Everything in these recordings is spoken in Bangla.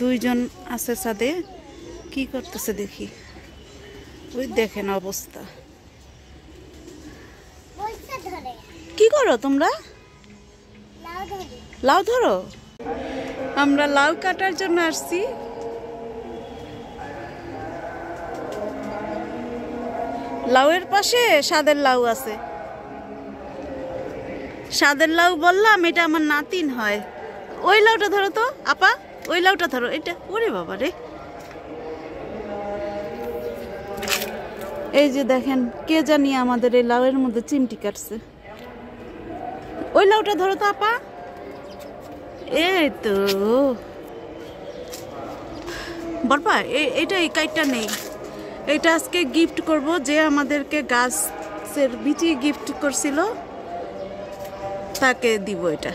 দুইজন আছে ছাদে, কি করতেছে দেখি। ওই দেখেন অবস্থা। কি করো তোমরা? লাউ ধরো। আমরা লাউ কাটার জন্য আসছি। লাউয়ের পাশে স্বাদের লাউ আছে। স্বাদের লাউ বললাম, এটা আমার নাতিন হয়। ওই লাউটা ধরো তো আপা, ওই লাউটা ধরো। এটা ওরে বাবা রে, এই যে দেখেন কে জানি আমাদের এই লাউয়ের মধ্যে চিমটি কাটছে। ওই লাউটা ধরো তো আপা। এই তো বরপা, এটা এই কাইটটা নেই। এটা আজকে গিফট করব, যে আমাদেরকে গাছের বিচি গিফট করছিল তাকে দিব এটা।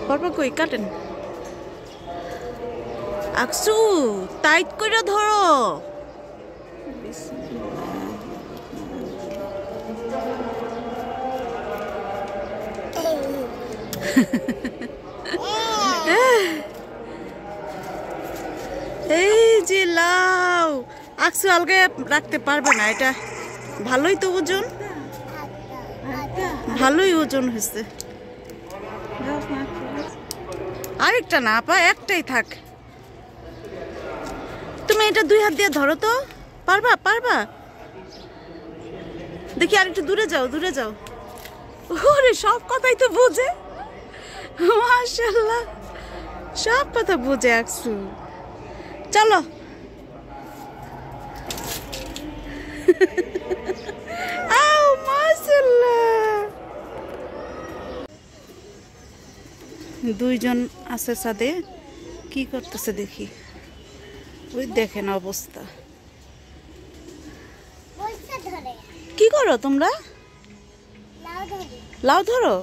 বরপা কই কাটেন। আকসু টাইট করে ধরো। এই যে লাউ, আকসু আলগে রাখতে পারবে না। এটা ভালোই তো ওজন, ভালোই ওজন হয়েছে। আরেকটা না আপা, একটাই থাক। তুমি এটা দুই হাত দিয়ে ধরো তো, পারবা পারবা? দেখি আরেকটু দূরে যাও, দূরে যাও। ওরে সব কথাই তো বোঝে, মাশাআল্লাহ, সব কথা বোঝে আকসু। চলো। দুইজন আছে ছাদে, কি করতেছে দেখি। ওই দেখেন অবস্থা। কি করো তোমরা? লাউ ধরো।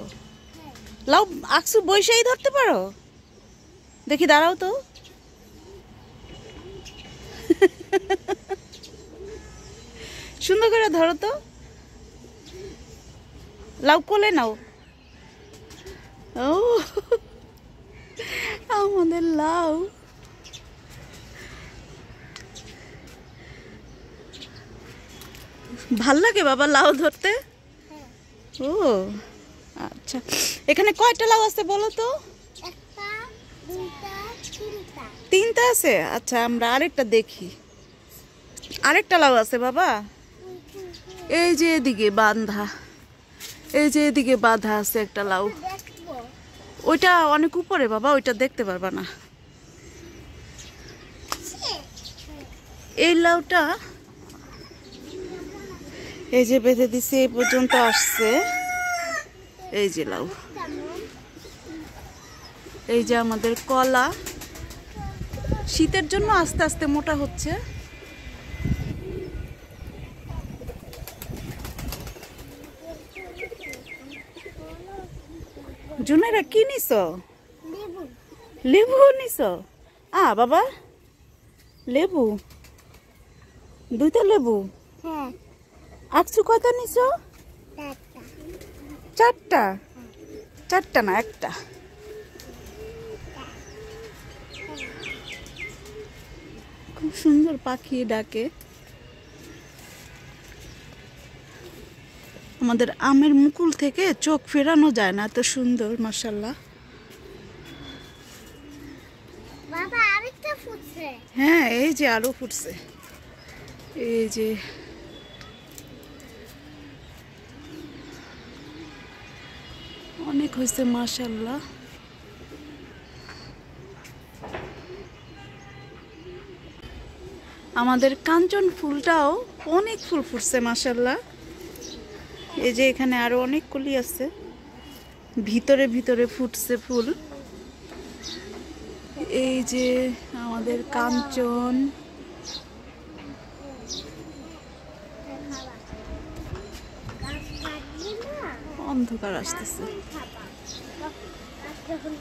লাউ আকসু বৈশাই ধরতে পারো? দেখি দাঁড়াও তো। সুন্দর করে ধরো তো। লাউ কোলে নাও। ও আমাদের লাউ। ভাল লাগে বাবা লাউ ধরতে? ও আচ্ছা, এখানে কয়টা লাউ আছে বলো তো? তিনটা আছে। আচ্ছা আমরা আরেকটা দেখি। আরেকটা লাউ আছে বাবা, এই যে এদিকে বাঁধা, এই যে এদিকে বাঁধা আছে একটা লাউ। ওইটা অনেক উপরে বাবা, ওইটা দেখতে পারবা না। এই লাউটা এই যে বেঁধে দিছে, এই পর্যন্ত আসছে। এই যে লাউ, এই যে আমাদের কলা, শীতের জন্য আস্তে আস্তে মোটা হচ্ছে। জুনাইরা কি নিছ? লেবু নিছ? বাবা লেবু, দুইটা লেবু। আকসু কয়টা নিছ? চারটা। চারটা না একটা। খুব সুন্দর পাখি ডাকে। আমাদের আমের মুকুল থেকে চোখ ফেরানো যায় না, এত সুন্দর মাশাআল্লাহ। হ্যাঁ এই যে আরো ফুটছে, এই যে অনেক হয়েছে মাশাআল্লাহ। আমাদের কাঞ্চন ফুলটাও অনেক ফুল ফুটছে মাশাআল্লাহ। এই যে এখানে আরো অনেক কলি আছে, ভিতরে ভিতরে ফুটছে ফুল। এই যে আমাদের কাঞ্চন। অন্ধকার আসতেছে। তখন